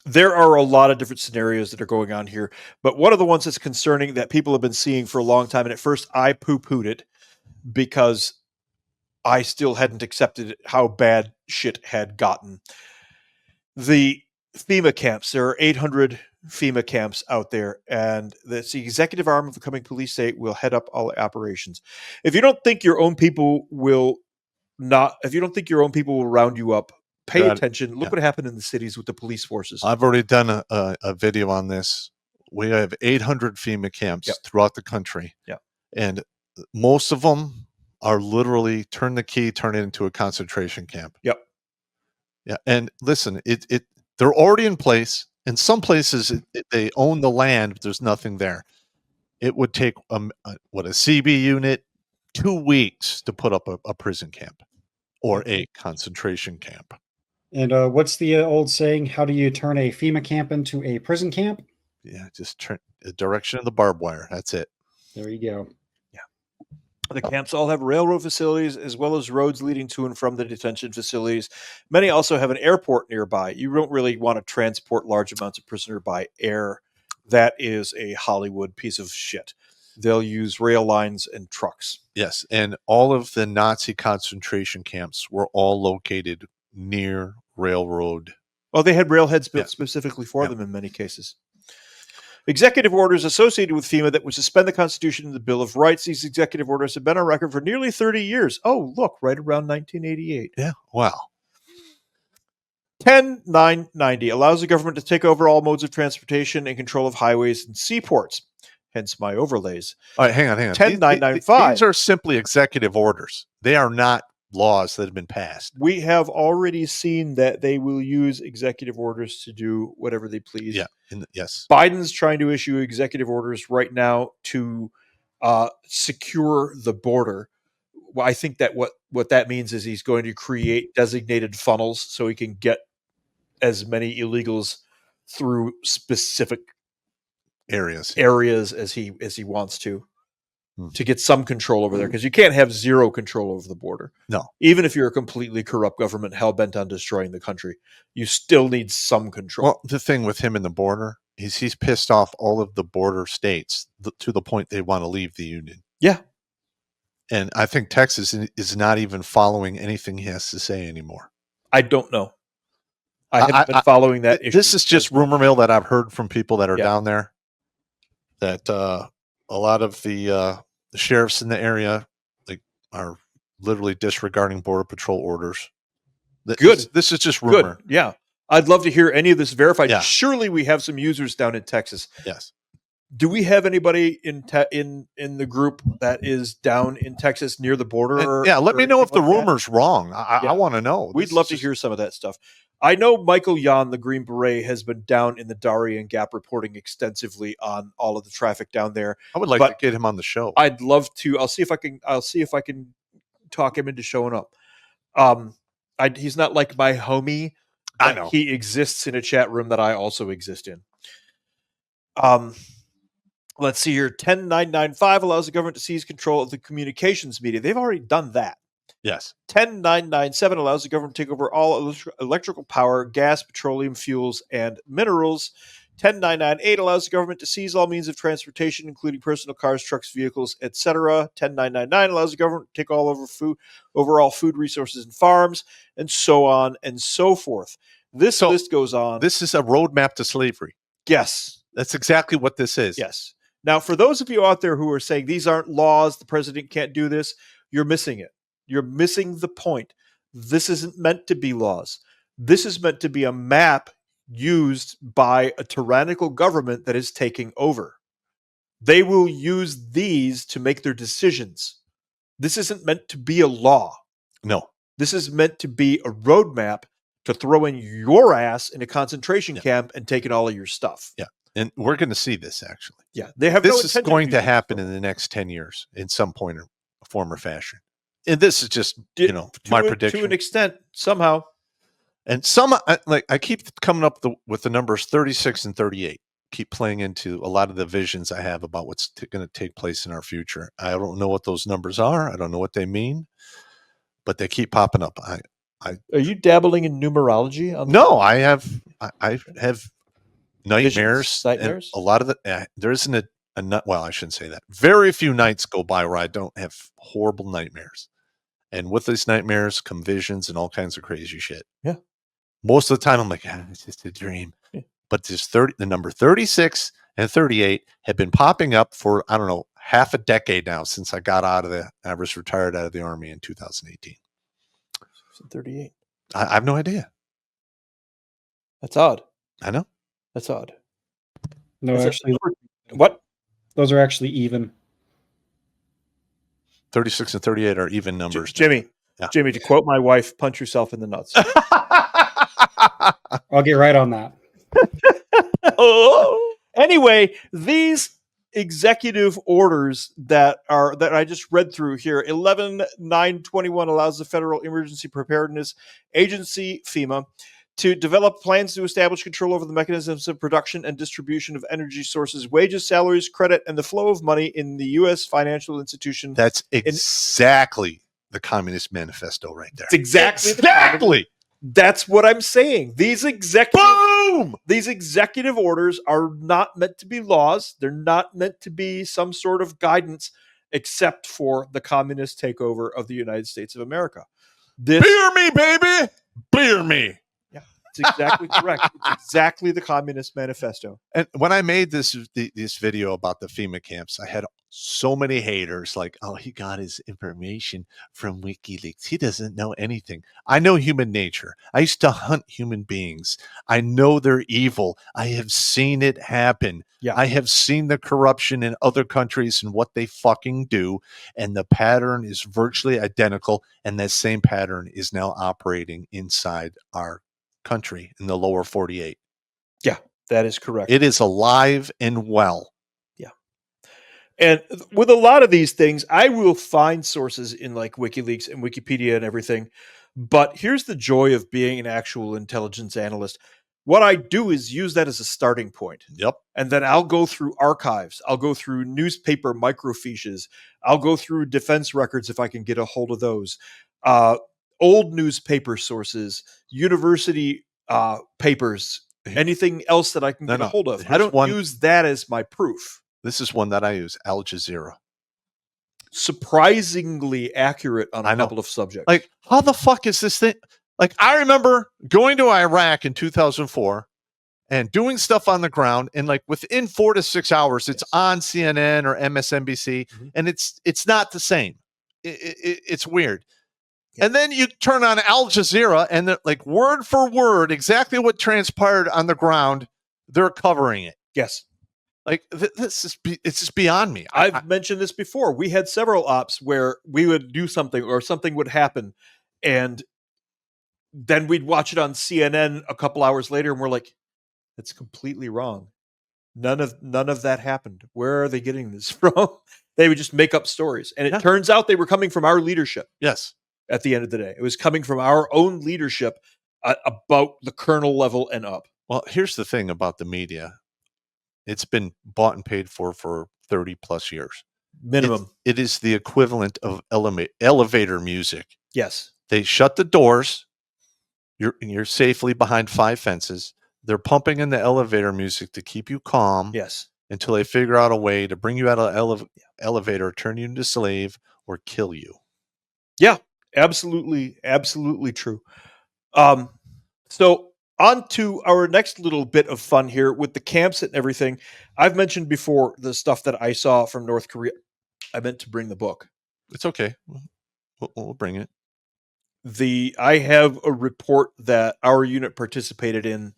There are a lot of different scenarios that are going on here, but one of the ones that's concerning that people have been seeing for a long time, and at first I poo-pooed it because I still hadn't accepted how bad shit had gotten. The FEMA camps, there are 800 FEMA camps out there, and that's the executive arm of the coming police state will head up all operations. If you don't think your own people will if you don't think your own people will round you up, pay attention. Look what happened in the cities with the police forces. I've already done a video on this. We have 800 FEMA camps throughout the country. And most of them are literally turn the key, turn it into a concentration camp. Yeah. And listen, they're already in place. In some places, they own the land, but there's nothing there. It would take a CB unit 2 weeks to put up a prison camp or a concentration camp. And what's the old saying? How do you turn a FEMA camp into a prison camp? Yeah, just turn the direction of the barbed wire. That's it. There you go. Yeah. The camps all have railroad facilities as well as roads leading to and from the detention facilities. Many also have an airport nearby. You don't really want to transport large amounts of prisoner by air. That is a Hollywood piece of shit. They'll use rail lines and trucks. Yes, and all of the Nazi concentration camps were all located near railroad. Oh, they had railheads built specifically for them in many cases. Executive orders associated with FEMA that would suspend the Constitution and the Bill of Rights. These executive orders have been on record for nearly 30 years. Oh, look, right around 1988. Yeah, wow. 10990 allows the government to take over all modes of transportation and control of highways and seaports. Hence my overlays. All right, hang on. 10995. These are simply executive orders. They are not laws that have been passed. We have already seen that they will use executive orders to do whatever they please. Yeah. Yes. Biden's trying to issue executive orders right now to secure the border. Well, I think that what that means is he's going to create designated funnels so he can get as many illegals through specific areas as he wants to get some control over there, because you can't have zero control over the border. No. Even if you're a completely corrupt government hell-bent on destroying the country, you still need some control. Well, the thing with him in the border is he's pissed off all of the border states to the point they want to leave the union. Yeah. And I think Texas is not even following anything he has to say anymore. I don't know. I haven't been following that issue. This is just rumor mill that I've heard from people that are down there, that a lot of the sheriffs in the area are literally disregarding Border Patrol orders. Good. This is just rumor. Good. Yeah. I'd love to hear any of this verified. Yeah. Surely we have some users down in Texas. Yes. Do we have anybody in the group that is down in Texas near the border? Let me know if the rumor's wrong. I want to know. We'd love to hear some of that stuff. I know Michael Yan, the Green Beret, has been down in the Darien Gap reporting extensively on all of the traffic down there. I would like to get him on the show. I'd love to. I'll see if I can talk him into showing up. He's not like my homie. I know. He exists in a chat room that I also exist in. Let's see here. 10995 allows the government to seize control of the communications media. They've already done that. Yes. 10997 allows the government to take over all electrical power, gas, petroleum, fuels, and minerals. 10998 allows the government to seize all means of transportation, including personal cars, trucks, vehicles, etc. 10999 allows the government to take overall food resources and farms, and so on and so forth. This list goes on. This is a roadmap to slavery. Yes. That's exactly what this is. Yes. Now, for those of you out there who are saying these aren't laws, the president can't do this, you're missing it. You're missing the point. This isn't meant to be laws. This is meant to be a map used by a tyrannical government that is taking over. They will use these to make their decisions. This isn't meant to be a law. No. This is meant to be a roadmap to throw in your ass in a concentration camp and taking all of your stuff. Yeah. And we're going to see this, actually. Yeah. They have this is going to happen in the next 10 years in some point or form or fashion. And this is just, my prediction. To an extent, somehow. And I keep coming up with the numbers 36 and 38. Keep playing into a lot of the visions I have about what's going to take place in our future. I don't know what those numbers are. I don't know what they mean, but they keep popping up. Are you dabbling in numerology? No, I have nightmares. Nightmares? And a lot of there isn't a nut. Well, I shouldn't say that. Very few nights go by where I don't have horrible nightmares. And with these nightmares come visions and all kinds of crazy shit. Yeah. Most of the time I'm like, it's just a dream. Yeah. But the number 36 and 38 have been popping up for, I don't know, half a decade now since I was retired out of the Army in 2018. 38. I have no idea. That's odd. I know. That's odd. No, actually, what? Those are actually even. 36 and 38 are even numbers. Jimmy, Jimmy, to quote my wife, punch yourself in the nuts. I'll get right on that. Anyway, these executive orders that I just read through here, 11.921 allows the Federal Emergency Preparedness Agency, FEMA, to develop plans to establish control over the mechanisms of production and distribution of energy sources, wages, salaries, credit, and the flow of money in the U.S. financial institution. That's exactly the Communist Manifesto right there. It's exactly. That's what I'm saying. These executive orders are not meant to be laws. They're not meant to be some sort of guidance, except for the communist takeover of the United States of America. Beer me, baby! Beer me! It's exactly correct. It's exactly the Communist Manifesto. And when I made this video about the FEMA camps, I had so many haters like, oh, he got his information from WikiLeaks. He doesn't know anything. I know human nature. I used to hunt human beings. I know they're evil. I have seen it happen. Yeah. I have seen the corruption in other countries and what they fucking do. And the pattern is virtually identical. And that same pattern is now operating inside our country in the lower 48. Yeah, that is correct. It is alive and well. Yeah. And with a lot of these things, I will find sources in like WikiLeaks and Wikipedia and everything. But here's the joy of being an actual intelligence analyst. What I do is use that as a starting point. Yep. And then I'll go through archives. I'll go through newspaper microfiches. I'll go through defense records if I can get a hold of those. Old newspaper sources, university papers, anything else that I can get a hold of. I don't use that as my proof. This is one that I use, Al Jazeera. Surprisingly accurate on a couple of subjects. Like, how the fuck is this thing? Like, I remember going to Iraq in 2004 and doing stuff on the ground, and like within 4 to 6 hours, it's on CNN or MSNBC, and it's not the same. It's weird. Yeah. And then you turn on Al Jazeera, and like word for word, exactly what transpired on the ground, they're covering it. Yes. Like it's just beyond me. I've mentioned this before. We had several ops where we would do something or something would happen, and then we'd watch it on CNN a couple hours later, and we're like, "That's completely wrong. None of that happened. Where are they getting this from?" They would just make up stories, and it turns out they were coming from our leadership. Yes. At the end of the day, it was coming from our own leadership about the colonel level and up. Well, here's the thing about the media. It's been bought and paid for 30 plus years. Minimum. It is the equivalent of elevator music. Yes. They shut the doors. You're safely behind 5 fences. They're pumping in the elevator music to keep you calm. Yes. Until they figure out a way to bring you out of the elevator, turn you into a slave, or kill you. Yeah. Absolutely, absolutely true. So on to our next little bit of fun here with the camps and everything. I've mentioned before the stuff that I saw from North Korea. I meant to bring the book. It's okay. We'll bring it. I have a report that our unit participated in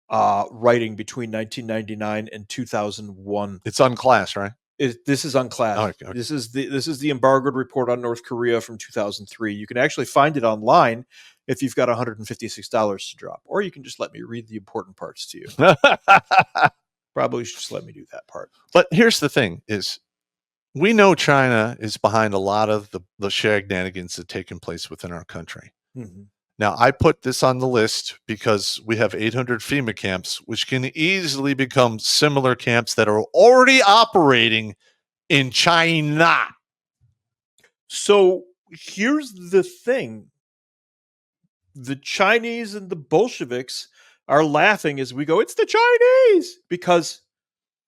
writing between 1999 and 2001. It's unclassed, right? This is unclassed. Oh, okay. This is the embargoed report on North Korea from 2003. You can actually find it online if you've got $156 to drop, or you can just let me read the important parts to you. Probably should just let me do that part. But here's the thing: is we know China is behind a lot of the shenanigans that are taking place within our country. Mm-hmm. Now, I put this on the list because we have 800 FEMA camps, which can easily become similar camps that are already operating in China. So here's the thing. the Chinese and the Bolsheviks are laughing as we go, it's the Chinese, because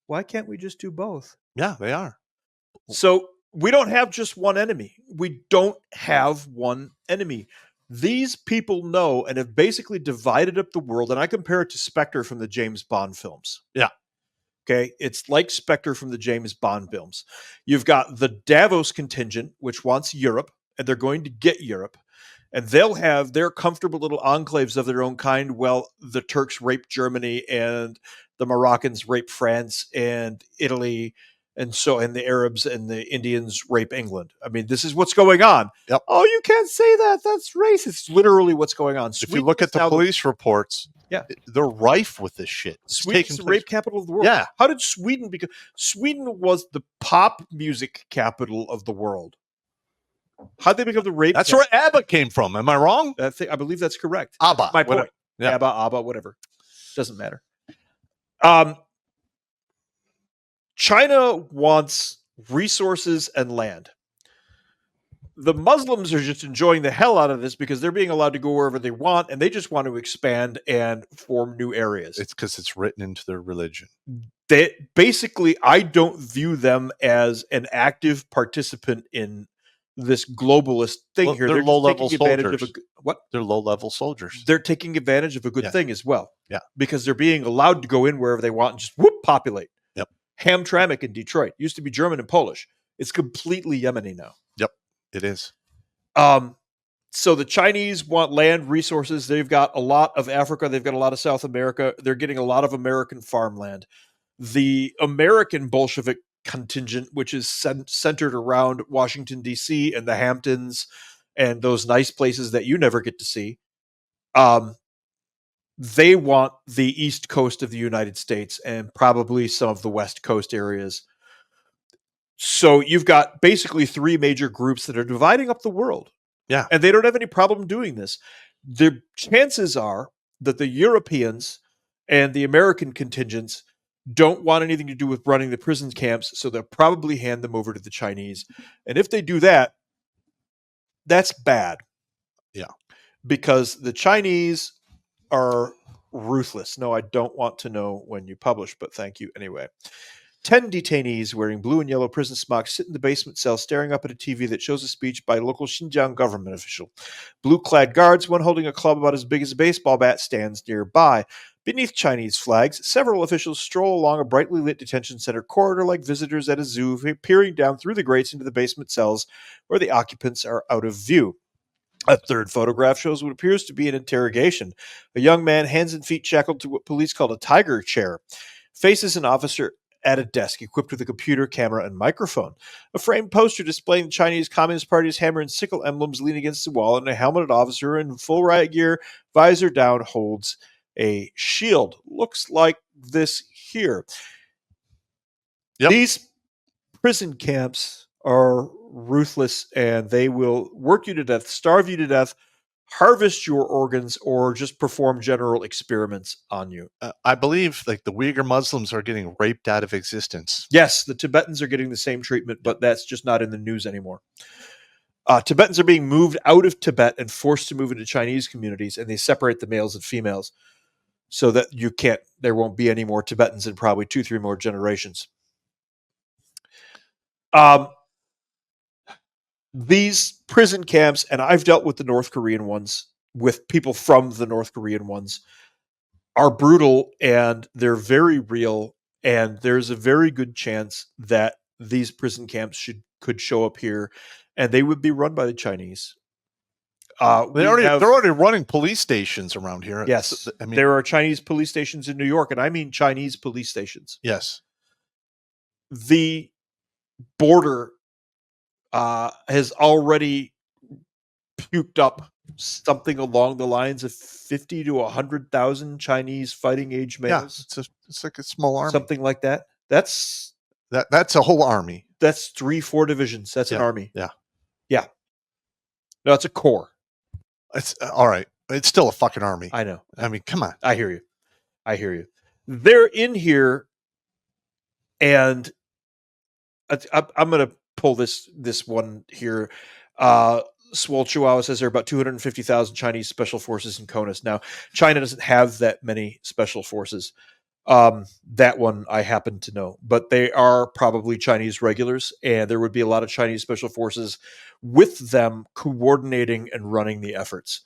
why can't we just do both? Yeah, they are. So we don't have just one enemy. We don't have one enemy. These people know and have basically divided up the world. And I compare it to Spectre from the James Bond films. Yeah. Okay. It's like Spectre from the James Bond films. You've got the Davos contingent, which wants Europe, and they're going to get Europe. And they'll have their comfortable little enclaves of their own kind. Well, the Turks rape Germany, and the Moroccans rape France and Italy, and the Arabs and the Indians rape England. I mean, this is what's going on. Yep. Oh, you can't say that. That's racist. It's literally what's going on. If you look at the police reports, Yeah. they're rife with this shit. It's Sweden's taking the place. rape capital of the world. Yeah. How did Sweden become? Sweden was the pop music capital of the world. How'd they become the rape? That's where ABBA came from. Am I wrong? I believe that's correct. ABBA. That's my point. Whatever. Yeah. ABBA, whatever. Doesn't matter. China wants resources and land. The Muslims are just enjoying the hell out of this because they're being allowed to go wherever they want, and they just want to expand and form new areas. It's because it's written into their religion. Basically, I don't view them as an active participant in this globalist thing here. They're low-level soldiers. What? They're low-level soldiers. They're taking advantage of a good thing as well. Yeah. Because they're being allowed to go in wherever they want and just populate. Yep. Hamtramck in Detroit used to be German and Polish. It's completely Yemeni now. Yep, it is. So the Chinese want land resources. They've got a lot of Africa. They've got a lot of South America. They're getting a lot of American farmland. The American Bolshevik contingent, which is centered around Washington, D.C. and the Hamptons and those nice places that you never get to see, they want the East Coast of the United States and probably some of the West Coast areas. So you've got basically three major groups that are dividing up the world. Yeah. And they don't have any problem doing this. The chances are that the Europeans and the American contingents don't want anything to do with running the prison camps, so they'll probably hand them over to the Chinese. And if they do that, that's bad. Yeah. Because the Chinese are ruthless. No, I don't want to know when you publish, but thank you anyway. 10 detainees wearing blue and yellow prison smocks sit in the basement cell staring up at a TV that shows a speech by a local Xinjiang government official. Blue-clad guards, one holding a club about as big as a baseball bat, stands nearby. Beneath Chinese flags, several officials stroll along a brightly lit detention center corridor like visitors at a zoo, peering down through the grates into the basement cells where the occupants are out of view. A third photograph shows what appears to be an interrogation. A young man, hands and feet shackled to what police called a tiger chair, faces an officer at a desk equipped with a computer, camera, and microphone. A framed poster displaying the Chinese Communist Party's hammer and sickle emblems lean against the wall, and a helmeted officer in full riot gear, visor down, holds a shield. Looks like this here. Yep. These prison camps are ruthless, and they will work you to death, starve you to death, harvest your organs, or just perform general experiments on you. I believe like the Uyghur Muslims are getting raped out of existence. Yes, the Tibetans are getting the same treatment, but that's just not in the news anymore. Tibetans are being moved out of Tibet and forced to move into Chinese communities, and they separate the males and females so that there won't be any more Tibetans in probably 2-3 more generations. These prison camps, and I've dealt with the North Korean ones, with people from the North Korean ones, are brutal and they're very real. And there's a very good chance that these prison camps could show up here, and they would be run by the Chinese. They're already running police stations around here. Yes, I mean, there are Chinese police stations in New York, and I mean Chinese police stations. Yes. The border has already puked up something along the lines of 50 to 100,000 Chinese fighting age males. Yeah, it's like a small army. Something like that. That's a whole army. That's 3-4 divisions. That's an army. Yeah. Yeah. No, it's a corps. It's all right. It's still a fucking army. I know. I mean, come on. I hear you. They're in here, and I'm going to pull this one here. Swole Chihuahua says there are about 250,000 Chinese special forces in CONUS. Now, China doesn't have that many special forces. That one I happen to know, but they are probably Chinese regulars, and there would be a lot of Chinese special forces with them coordinating and running the efforts.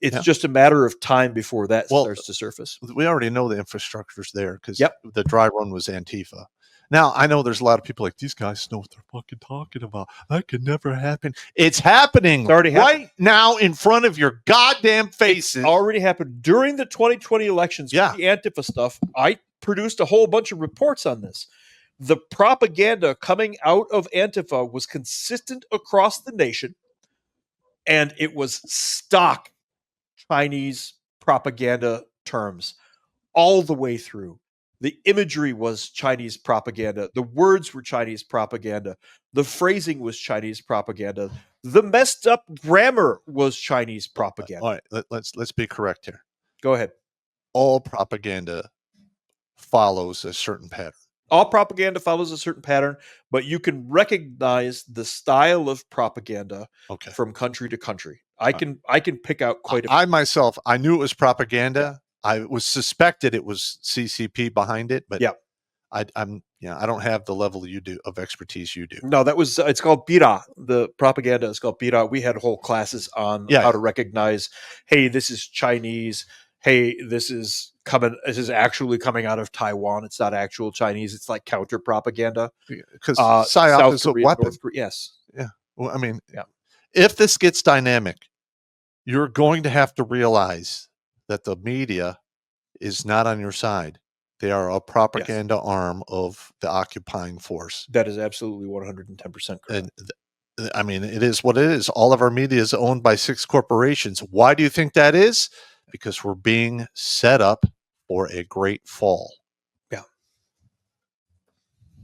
It's just a matter of time before that starts to surface. We already know the infrastructure's there because Yep. the dry run was Antifa. Now, I know there's a lot of people like, these guys know what they're fucking talking about. That could never happen. It's happening It's already right now in front of your goddamn faces. It already happened during the 2020 elections. Yeah. With the Antifa stuff. I produced a whole bunch of reports on this. The propaganda coming out of Antifa was consistent across the nation, and it was stock Chinese propaganda terms all the way through. The imagery was Chinese propaganda. The words were Chinese propaganda. The phrasing was Chinese propaganda. The messed up grammar was Chinese propaganda. All right, let's be correct here. Go ahead. All propaganda follows a certain pattern. All propaganda follows a certain pattern, but you can recognize the style of propaganda from country to country. I can pick out quite a few. I myself, I knew it was propaganda. I was suspected it was CCP behind it, but I don't have the level you do of expertise you do. No, that was it's called Bira. The propaganda is called Bira. We had whole classes on how to recognize, hey, this is Chinese. Hey, this is actually coming out of Taiwan. It's not actual Chinese. It's like counter propaganda. Because PSYOP is a weapon. Yes. Yeah. Well, I mean, if this gets dynamic, you're going to have to realize that the media is not on your side. They are a propaganda arm of the occupying force. That is absolutely 110% correct. And I mean, it is what it is. All of our media is owned by 6 corporations. Why do you think that is? Because we're being set up for a great fall. Yeah.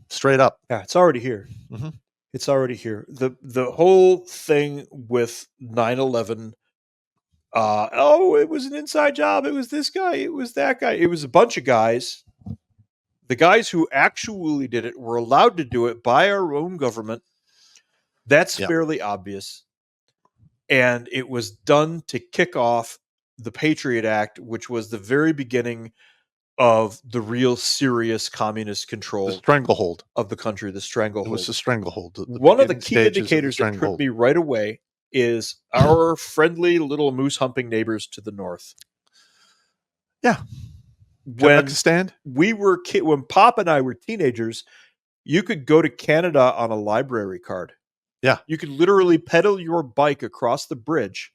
Straight up. Yeah, it's already here. Mm-hmm. It's already here. The whole thing with 9/11, it was an inside job. It was this guy. It was that guy. It was a bunch of guys. The guys who actually did it were allowed to do it by our own government. That's fairly obvious. And it was done to kick off the Patriot Act, which was the very beginning of the real serious communist control, the stranglehold of the country. The stranglehold. It was the stranglehold. One of the key indicators that tripped me right away is our friendly little moose humping neighbors to the north. Yeah. When stand? When Pop and I were teenagers, you could go to Canada on a library card. Yeah. You could literally pedal your bike across the bridge,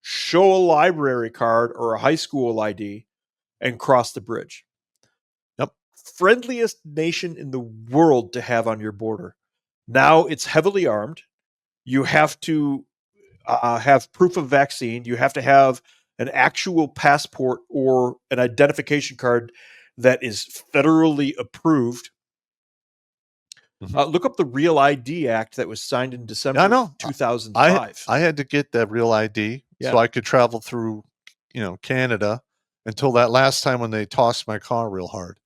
show a library card or a high school ID, and cross the bridge. Yep. Friendliest nation in the world to have on your border. Now it's heavily armed. You have to have proof of vaccine. You have to have an actual passport or an identification card that is federally approved. Look up the Real ID Act that was signed in December 2005. I had to get that Real ID so I could travel through, Canada until that last time when they tossed my car real hard.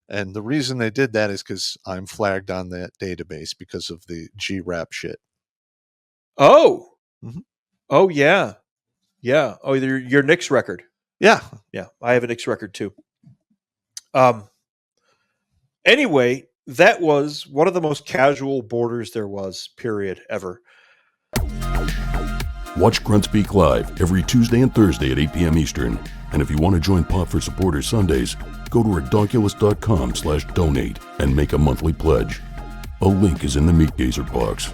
And the reason they did that is because I'm flagged on that database because of the GRAP shit. Oh. Mm-hmm. Oh, yeah. Yeah. Oh, your NICS record. Yeah. Yeah. I have a NICS record too. Anyway, that was one of the most casual borders there was, period, ever. Watch Grunt Speak live every Tuesday and Thursday at 8 p.m. Eastern. And if you want to join Pop for Supporters Sundays, go to redonkulous.com/donate and make a monthly pledge. A link is in the Meat Gazer box.